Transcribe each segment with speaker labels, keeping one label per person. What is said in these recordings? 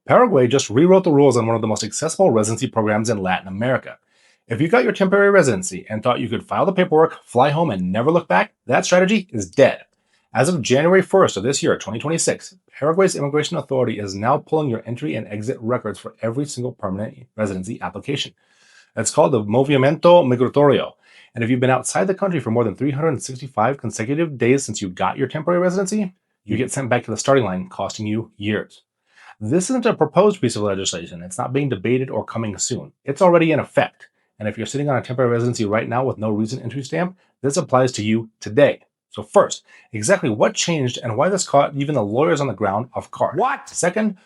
Speaker 1: Paraguay just rewrote the rules on one of the most accessible residency programs in Latin America. If you got your temporary residency and thought you could file the paperwork, fly home, and never look back, that strategy is dead. As of January 1st of this year, 2026, Paraguay's immigration authority is now pulling your entry and exit records for every single permanent residency application. It's called the Movimiento Migratorio. And if you've been outside the country for more than 365 consecutive days since you got your temporary residency, you get sent back to the starting line, costing you years. This isn't a proposed piece of legislation. It's not being debated or coming soon. It's already in effect. And if you're sitting on a temporary residency right now with no recent entry stamp, this applies to you today. So first, exactly what changed and why this caught even the lawyers on the ground off guard.
Speaker 2: What?
Speaker 1: Second,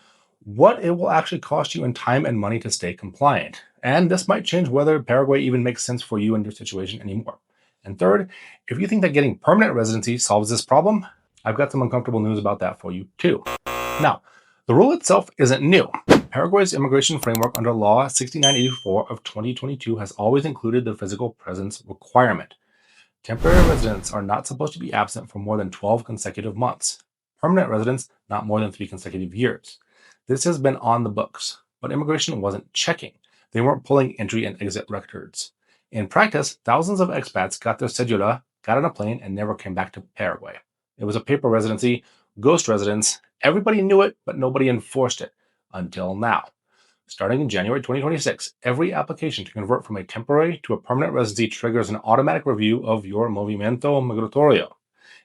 Speaker 1: what it will actually cost you in time and money to stay compliant. And this might change whether Paraguay even makes sense for you and your situation anymore. And third, if you think that getting permanent residency solves this problem, I've got some uncomfortable news about that for you too. Now, the rule itself isn't new. Paraguay's immigration framework under Law 6984 of 2022 has always included the physical presence requirement. Temporary residents are not supposed to be absent for more than 12 consecutive months. Permanent residents, not more than 3 consecutive years. This has been on the books, but immigration wasn't checking. They weren't pulling entry and exit records. In practice, thousands of expats got their cedula, got on a plane, and never came back to Paraguay. It was a paper residency, ghost residence. Everybody knew it, but nobody enforced it until now. Starting in January 2026, every application to convert from a temporary to a permanent residency triggers an automatic review of your Movimiento Migratorio.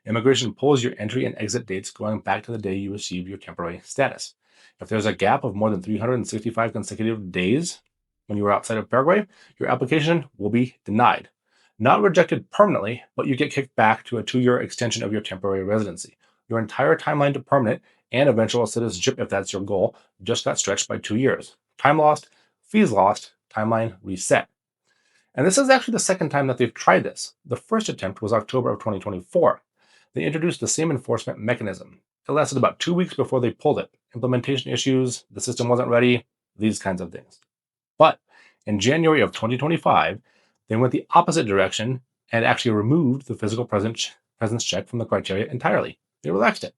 Speaker 1: Immigration pulls your entry and exit dates going back to the day you received your temporary status. If there's a gap of more than 365 consecutive days when you were outside of Paraguay, your application will be denied. Not rejected permanently, but you get kicked back to a 2-year extension of your temporary residency. Your entire timeline to permanent and eventual citizenship, if that's your goal, just got stretched by 2 years. Time lost, fees lost, timeline reset. And this is actually the second time that they've tried this. The first attempt was October of 2024. They introduced the same enforcement mechanism. It lasted about 2 weeks before they pulled it. Implementation issues, the system wasn't ready, these kinds of things. But in January of 2025, they went the opposite direction and actually removed the physical presence check from the criteria entirely. They relaxed it.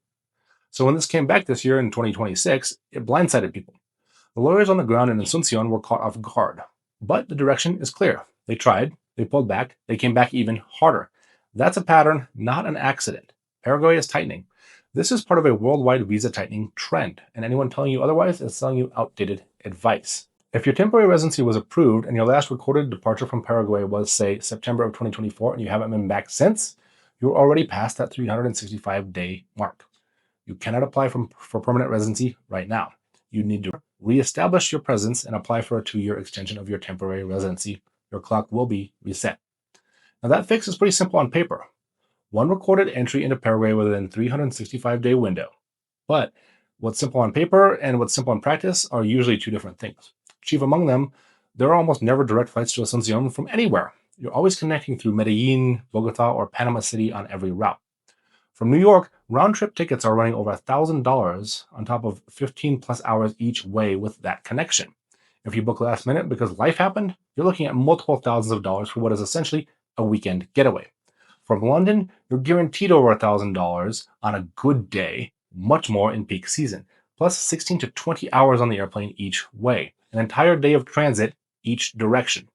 Speaker 1: So when this came back this year in 2026, it blindsided people. The lawyers on the ground in Asuncion were caught off guard. But the direction is clear. They tried, they pulled back, they came back even harder. That's a pattern, not an accident. Paraguay is tightening. This is part of a worldwide visa tightening trend, and anyone telling you otherwise is selling you outdated advice. If your temporary residency was approved and your last recorded departure from Paraguay was, say, September of 2024, and you haven't been back since, you're already past that 365-day mark. You cannot apply for permanent residency right now. You need to reestablish your presence and apply for a 2-year extension of your temporary residency. Your clock will be reset. Now that fix is pretty simple on paper. One recorded entry into Paraguay within a 365-day window. But what's simple on paper and what's simple in practice are usually two different things. Chief among them, there are almost never direct flights to Asuncion from anywhere. You're always connecting through Medellin, Bogota, or Panama City on every route. From New York, round-trip tickets are running over $1,000 on top of 15 plus hours each way with that connection. If you book last minute because life happened, you're looking at multiple thousands of dollars for what is essentially a weekend getaway. From London, you're guaranteed over $1,000 on a good day, much more in peak season, plus 16 to 20 hours on the airplane each way, an entire day of transit each direction.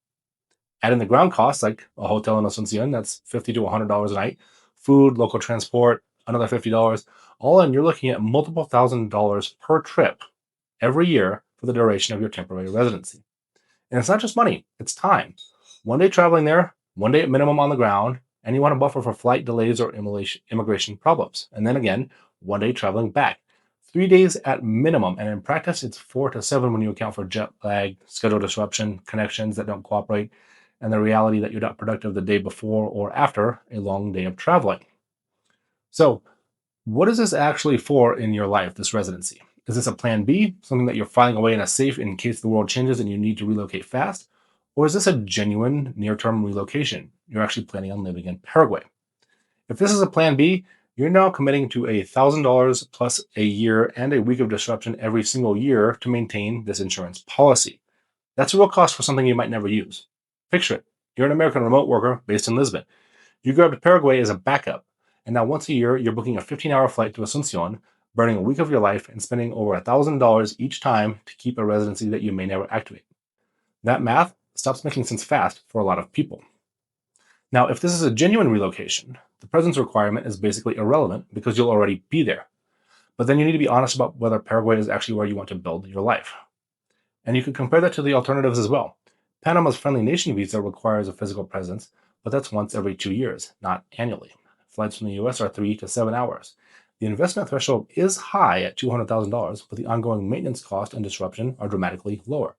Speaker 1: Add in the ground costs, like a hotel in Asuncion, that's $50 to $100 a night, food, local transport, another $50. All in, you're looking at multiple $1,000s per trip every year for the duration of your temporary residency. And it's not just money, it's time. 1 day traveling there, 1 day at minimum on the ground, and you want to buffer for flight delays or immigration problems. And then again, 1 day traveling back. 3 days at minimum, and in practice, it's 4 to 7 when you account for jet lag, schedule disruption, connections that don't cooperate, and the reality that you're not productive the day before or after a long day of traveling. So, what is this actually for in your life, this residency? Is this a plan B, something that you're filing away in a safe in case the world changes and you need to relocate fast? Or is this a genuine near-term relocation? You're actually planning on living in Paraguay. If this is a plan B, you're now committing to $1,000 plus a year and a week of disruption every single year to maintain this insurance policy. That's a real cost for something you might never use. Picture it. You're an American remote worker based in Lisbon. You grabbed Paraguay as a backup, and now once a year, you're booking a 15-hour flight to Asuncion, burning a week of your life and spending over $1,000 each time to keep a residency that you may never activate. That math stops making sense fast for a lot of people. Now, if this is a genuine relocation, the presence requirement is basically irrelevant because you'll already be there. But then you need to be honest about whether Paraguay is actually where you want to build your life. And you can compare that to the alternatives as well. Panama's friendly nation visa requires a physical presence, but that's once every 2 years, not annually. Flights from the US are 3 to 7 hours. The investment threshold is high at $200,000, but the ongoing maintenance cost and disruption are dramatically lower.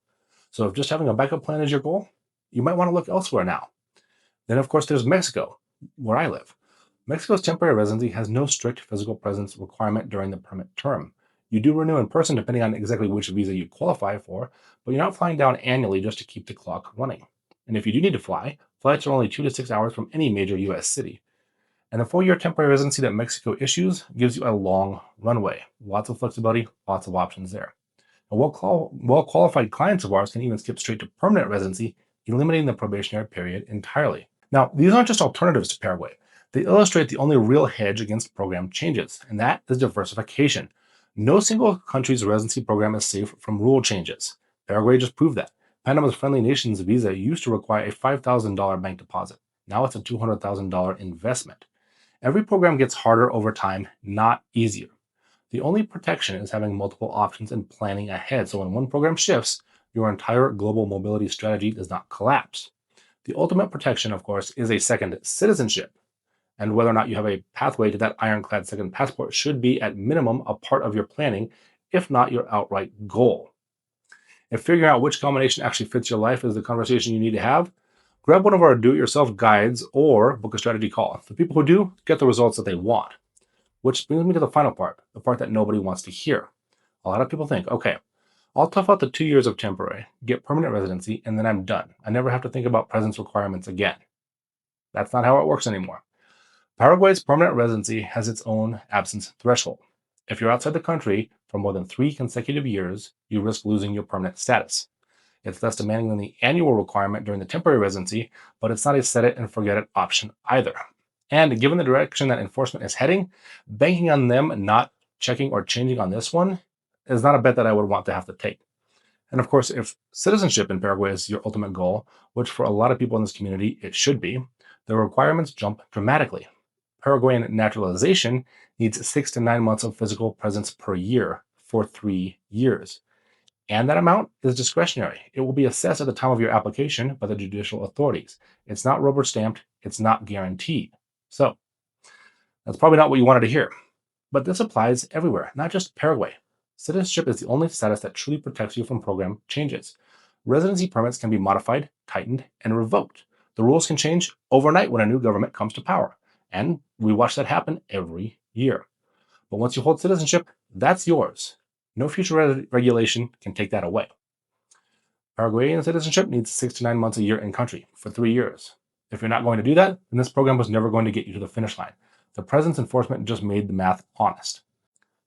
Speaker 1: So if just having a backup plan is your goal, you might want to look elsewhere now. Then, of course, there's Mexico, where I live. Mexico's temporary residency has no strict physical presence requirement during the permit term. You do renew in person depending on exactly which visa you qualify for, but you're not flying down annually just to keep the clock running. And if you do need to fly, flights are only 2 to 6 hours from any major US city. And the 4-year temporary residency that Mexico issues gives you a long runway. Lots of flexibility, lots of options there. And well-qualified clients of ours can even skip straight to permanent residency, eliminating the probationary period entirely. Now, these aren't just alternatives to Paraguay. They illustrate the only real hedge against program changes, and that is diversification. No single country's residency program is safe from rule changes. Paraguay just proved that. Panama's friendly nations visa used to require a $5,000 bank deposit. Now it's a $200,000 investment. Every program gets harder over time, not easier. The only protection is having multiple options and planning ahead, so when one program shifts, your entire global mobility strategy does not collapse. The ultimate protection, of course, is a second citizenship. And whether or not you have a pathway to that ironclad second passport should be, at minimum, a part of your planning, if not your outright goal. If figuring out which combination actually fits your life is the conversation you need to have, grab one of our do-it-yourself guides or book a strategy call. The people who do get the results that they want. Which brings me to the final part, the part that nobody wants to hear. A lot of people think, okay, I'll tough out the 2 years of temporary, get permanent residency, and then I'm done. I never have to think about presence requirements again. That's not how it works anymore. Paraguay's permanent residency has its own absence threshold. If you're outside the country for more than 3 consecutive years, you risk losing your permanent status. It's less demanding than the annual requirement during the temporary residency, but it's not a set it and forget it option either. And given the direction that enforcement is heading, banking on them not checking or changing on this one is not a bet that I would want to have to take. And of course, if citizenship in Paraguay is your ultimate goal, which for a lot of people in this community it should be, the requirements jump dramatically. Paraguayan naturalization needs 6 to 9 months of physical presence per year for 3 years. And that amount is discretionary. It will be assessed at the time of your application by the judicial authorities. It's not rubber stamped, it's not guaranteed. So, that's probably not what you wanted to hear. But this applies everywhere, not just Paraguay. Citizenship is the only status that truly protects you from program changes. Residency permits can be modified, tightened, and revoked. The rules can change overnight when a new government comes to power. And we watch that happen every year. But once you hold citizenship, that's yours. No future regulation can take that away. Paraguayan citizenship needs 6 to 9 months a year in country for 3 years. If you're not going to do that, then this program was never going to get you to the finish line. The presence enforcement just made the math honest.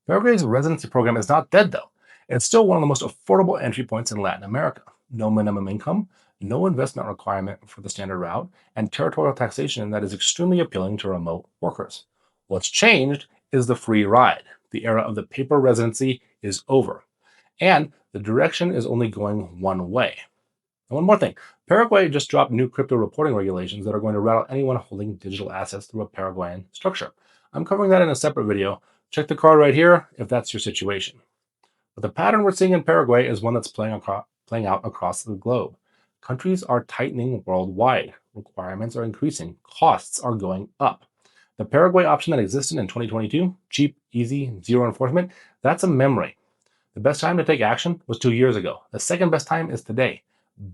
Speaker 1: Paraguay's residency program is not dead, though. It's still one of the most affordable entry points in Latin America. No minimum income, no investment requirement for the standard route, and territorial taxation that is extremely appealing to remote workers. What's changed is the free ride. The era of the paper residency is over. And the direction is only going one way. And one more thing, Paraguay just dropped new crypto reporting regulations that are going to rattle anyone holding digital assets through a Paraguayan structure. I'm covering that in a separate video. Check the card right here if that's your situation. But the pattern we're seeing in Paraguay is one that's playing out across the globe. Countries are tightening worldwide. Requirements are increasing. Costs are going up. The Paraguay option that existed in 2022, cheap, easy, zero enforcement, that's a memory. The best time to take action was 2 years ago. The second best time is today.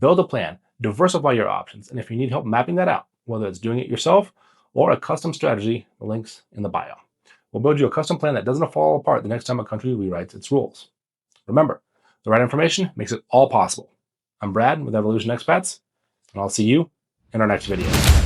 Speaker 1: Build a plan, diversify your options, and if you need help mapping that out, whether it's doing it yourself or a custom strategy, the link's in the bio. We'll build you a custom plan that doesn't fall apart the next time a country rewrites its rules. Remember, the right information makes it all possible. I'm Brad with Evolution Expats, and I'll see you in our next video.